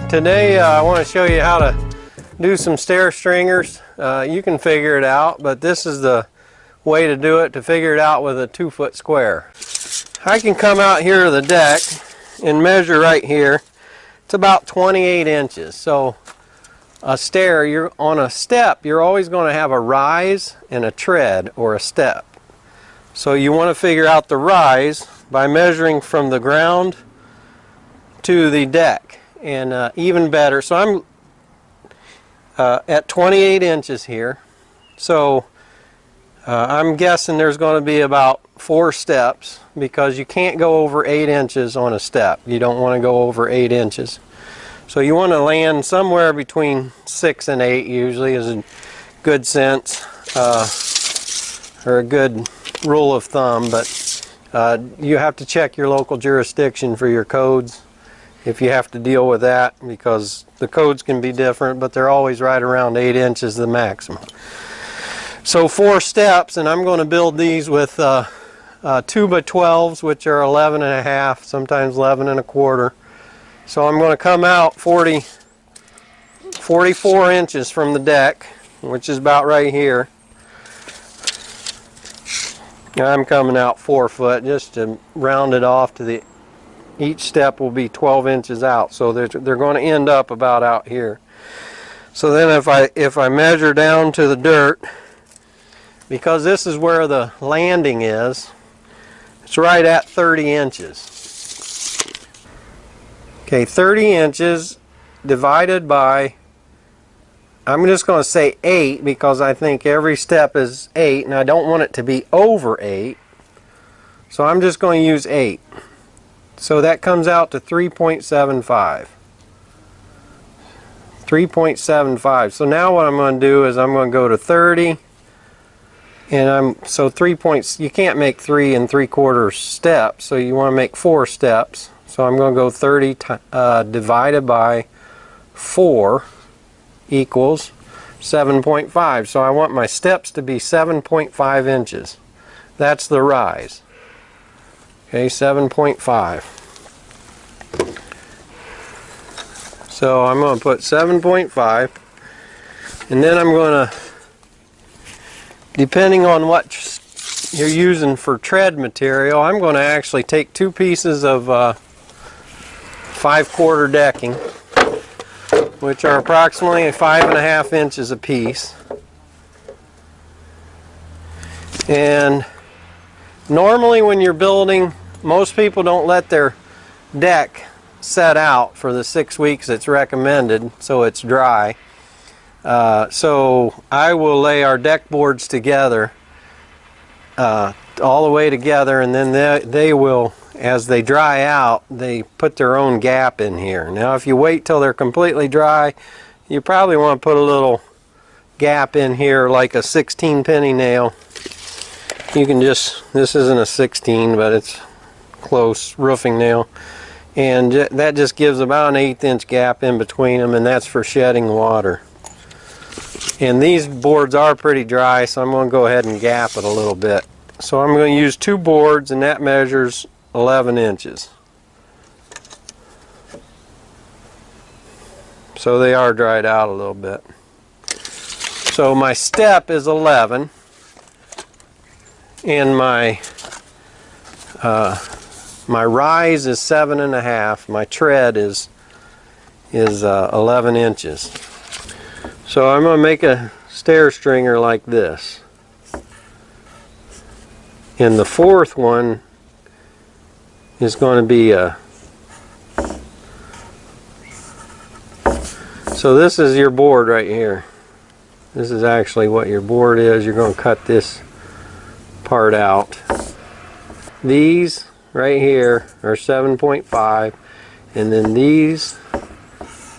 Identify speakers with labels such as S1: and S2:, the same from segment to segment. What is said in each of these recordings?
S1: Today I want to show you how to do some stair stringers. You can figure it out, but this is the way to do it, to figure it out with a 2-foot square. I can come out here to the deck and measure right here. It's about 28 inches. So a stair, you're on a step, you're always going to have a rise and a tread or a step. So you want to figure out the rise by measuring from the ground to the deck, and even better. So I'm at 28 inches here. So I'm guessing there's going to be about 4 steps, because you can't go over 8 inches on a step. You don't want to go over 8 inches. So you want to land somewhere between 6 and 8 usually is a good sense, or a good rule of thumb, but you have to check your local jurisdiction for your codes if you have to deal with that, because the codes can be different, but they're always right around 8 inches the maximum. So 4 steps, and I'm going to build these with 2x12s, which are 11 and a half, sometimes 11 and a quarter. So I'm going to come out 44 inches from the deck, which is about right here. I'm coming out 4 foot just to round it off to the, each step will be 12 inches out. So they're going to end up about out here. So then if I measure down to the dirt, because this is where the landing is, it's right at 30 inches. Okay, 30 inches divided by, I'm just going to say 8, because I think every step is 8, and I don't want it to be over 8. So I'm just going to use 8. So that comes out to 3.75. 3.75. So now what I'm going to do is I'm going to go to 30. And so 3 points, you can't make 3 3/4 steps, so you want to make 4 steps. So I'm going to go 30 divided by 4 equals 7.5. So I want my steps to be 7.5 inches. That's the rise. Okay, 7.5. So I'm going to put 7.5, and then I'm going to, depending on what you're using for tread material, I'm going to actually take 2 pieces of 5/4 decking, which are approximately 5.5 inches a piece. And normally when you're building, most people don't let their deck set out for the 6 weeks it's recommended, so it's dry. So I will lay our deck boards together, all the way together, and then they will, as they dry out, they put their own gap in here. Now if you wait till they're completely dry, you probably want to put a little gap in here, like a 16 penny nail. You can just, this isn't a 16, but it's close, roofing nail. And that just gives about an 1/8 inch gap in between them, and that's for shedding water. And these boards are pretty dry, so I'm going to go ahead and gap it a little bit. So I'm going to use 2 boards, and that measures 11 inches. So they are dried out a little bit. So my step is 11, and my rise is 7.5. My tread is 11 inches. So I'm going to make a stair stringer like this. And the 4th one is going to be a... So this is your board right here. This is actually what your board is. You're going to cut this part out. These right here are 7.5, and then these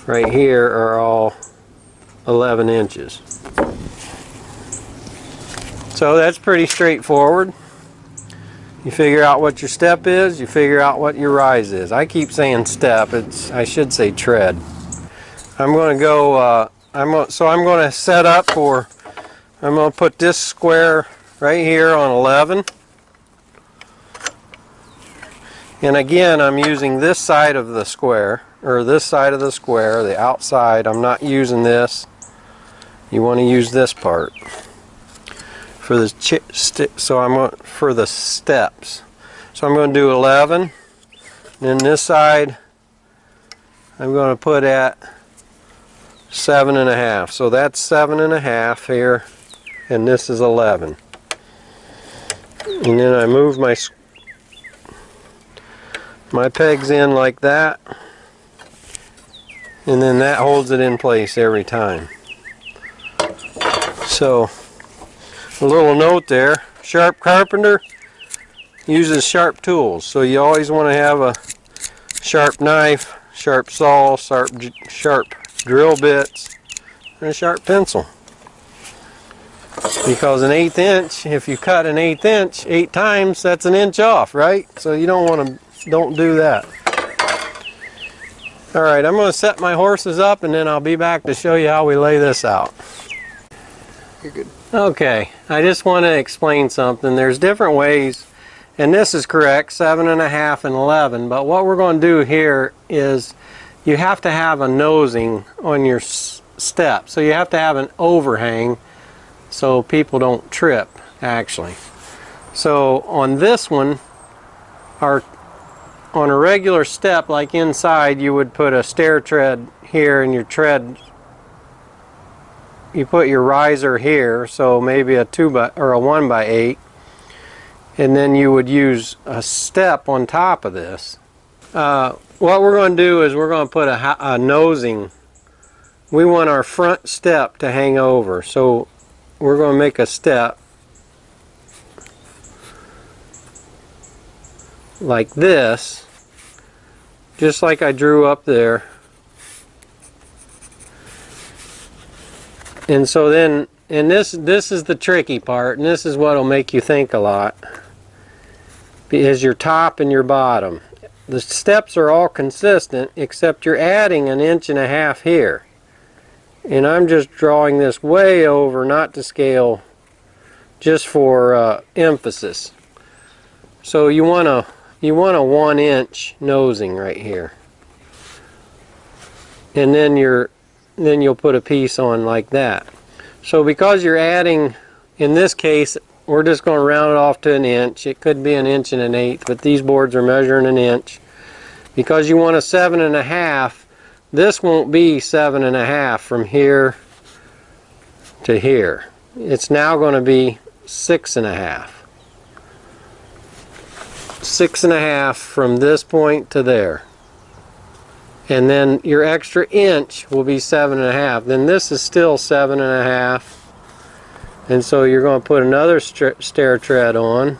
S1: right here are all 11 inches. So that's pretty straightforward. You figure out what your step is, you figure out what your rise is. I keep saying step, I should say tread. I'm going to go, I'm going to set up for, I'm going to put this square right here on 11. And again, I'm using this side of the square. or this side of the square, the outside. I'm not using this. You want to use this part for the for the steps. So I'm going to do 11. Then this side I'm going to put at 7.5. So that's 7.5 here, and this is 11. And then I move my pegs in like that, and then that holds it in place every time. So a little note there, sharp carpenter uses sharp tools, so you always want to have a sharp knife, sharp saw, sharp drill bits, and a sharp pencil. Because an 1/8 inch, if you cut an 1/8 inch 8 times, that's an inch off, right? So you don't do that. Alright, I'm going to set my horses up, and then I'll be back to show you how we lay this out.
S2: You're good.
S1: Okay, I just want to explain something. There's different ways, and this is correct, 7.5 and 11, but what we're going to do here is you have to have a nosing on your step. So you have to have an overhang so people don't trip, actually. So on this one, on a regular step, like inside, you would put a stair tread here, and your tread, you put your riser here, so maybe a 1x8, and then you would use a step on top of this. What we're going to do is we're going to put a nosing. We want our front step to hang over, so we're going to make a step like this, just like I drew up there. And so then, and this is the tricky part, and this is what will make you think a lot, is your top and your bottom. The steps are all consistent, except you're adding 1.5 inches here. And I'm just drawing this way over, not to scale, just for emphasis. So you want a 1 inch nosing right here, and then you'll put a piece on like that. So because you're adding, in this case, we're just going to round it off to 1 inch. It could be 1 1/8 inches, but these boards are measuring 1 inch. Because you want a 7.5, this won't be 7.5 from here to here. It's now going to be 6.5. 6.5 from this point to there. And then your extra inch will be 7.5. Then this is still 7.5. And so you're going to put another stair tread on.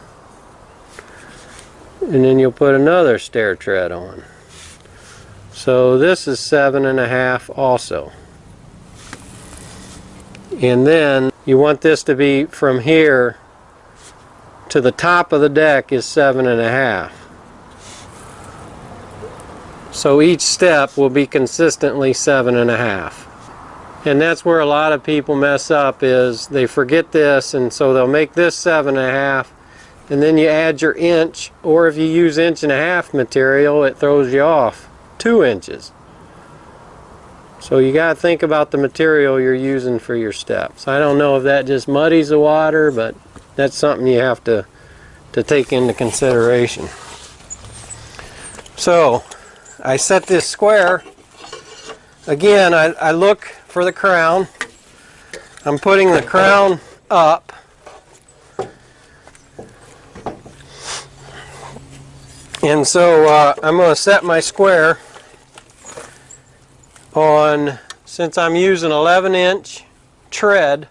S1: And then you'll put another stair tread on. So this is 7.5 also. And then you want this to be from here to the top of the deck is 7.5. So each step will be consistently 7.5. And that's where a lot of people mess up, is they forget this, and so they'll make this 7.5, and then you add your inch, or if you use 1.5 inch material, it throws you off 2 inches. So you got to think about the material you're using for your steps. I don't know if that just muddies the water, but that's something you have to take into consideration. So I set this square. Again, I look for the crown. I'm putting the crown up. And so I'm going to set my square on, since I'm using 11-inch tread,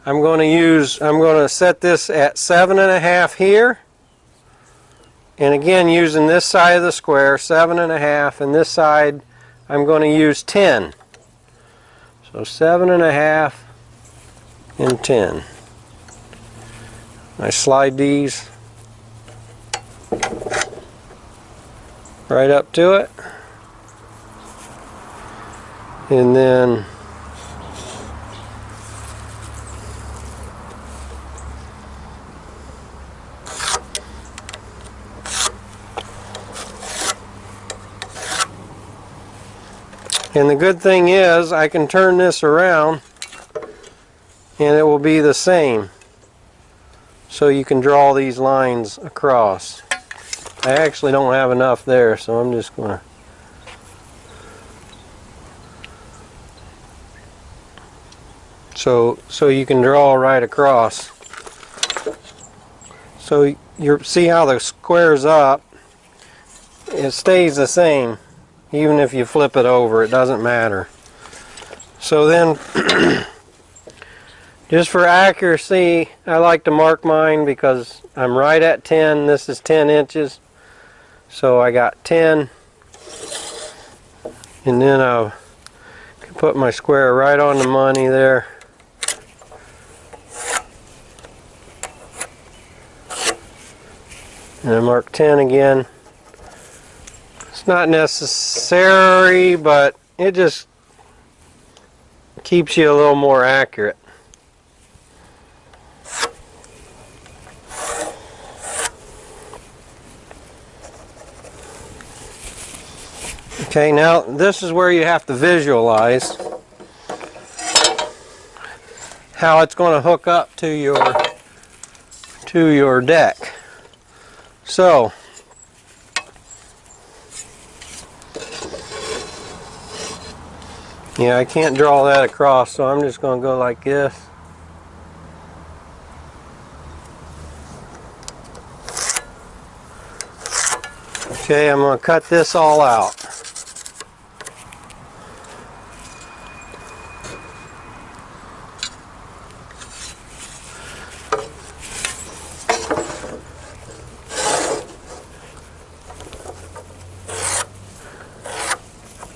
S1: I'm going to set this at 7.5 here. And again, using this side of the square, 7.5, and this side I'm going to use 10. So 7.5 and 10. I slide these right up to it, and then And the good thing is I can turn this around and it will be the same. So you can draw these lines across. I actually don't have enough there, so I'm just going to so you can draw right across. So you see how the square's up, it stays the same even if you flip it over, it doesn't matter. So then just for accuracy, I like to mark mine because I'm right at 10. This is 10 inches. So I got 10. And then I can put my square right on the money there. And I mark 10 again. It's not necessary, but it just keeps you a little more accurate. Okay, now this is where you have to visualize how it's going to hook up to your deck. So yeah, I can't draw that across, so I'm just going to go like this. Okay, I'm going to cut this all out.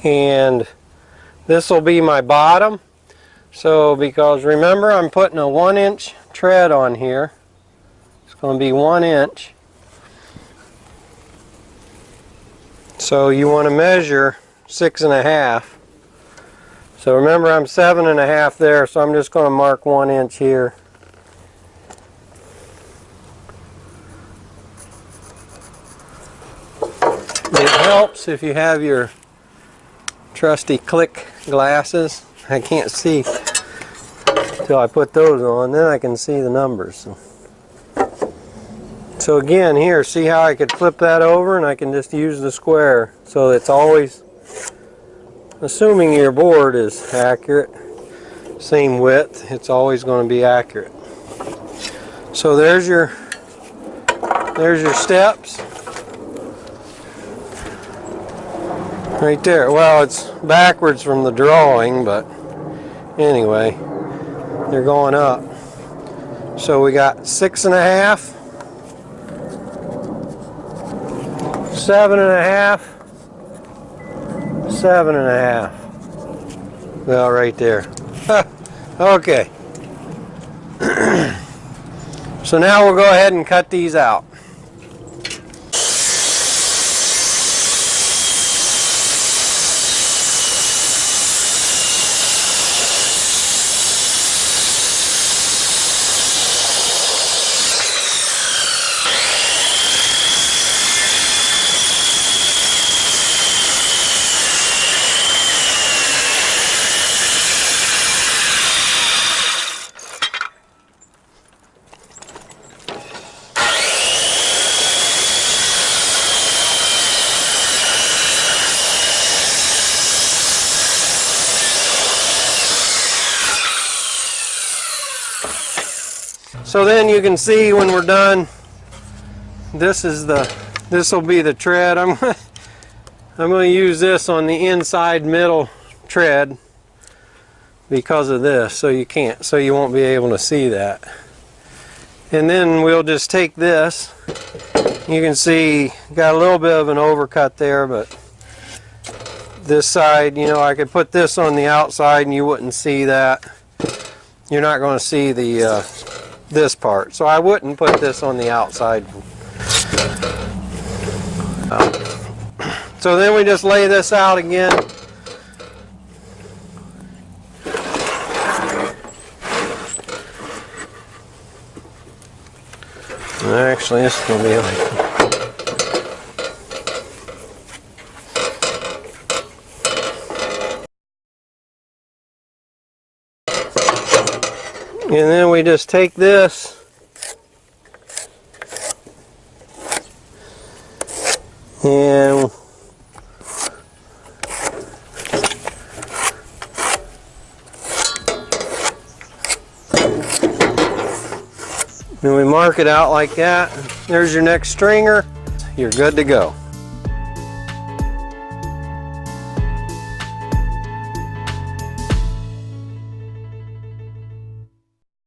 S1: And this will be my bottom. So because remember, I'm putting a 1-inch tread on here. It's going to be 1 inch. So you want to measure 6.5. So remember, I'm 7.5 there, so I'm just going to mark 1 inch here. It helps if you have your trusty click glasses. I can't see till I put those on, then I can see the numbers. So again, here, see how I could flip that over and I can just use the square. So it's always, assuming your board is accurate, same width, it's always going to be accurate. So there's your steps. Right there. Well, it's backwards from the drawing, but anyway, they're going up. So we got 6.5, 7.5, 7.5. Well, right there. Okay. So now we'll go ahead and cut these out. So then you can see when we're done, this will be the tread. I'm going to use this on the inside middle tread because of this, so you won't be able to see that. And then we'll just take this. You can see got a little bit of an overcut there, but this side, you know, I could put this on the outside and you wouldn't see that. You're not going to see the this part, so I wouldn't put this on the outside. So then we just lay this out again. Actually, this is going to be like And then we just take this and we mark it out like that. There's your next stringer. You're good to go.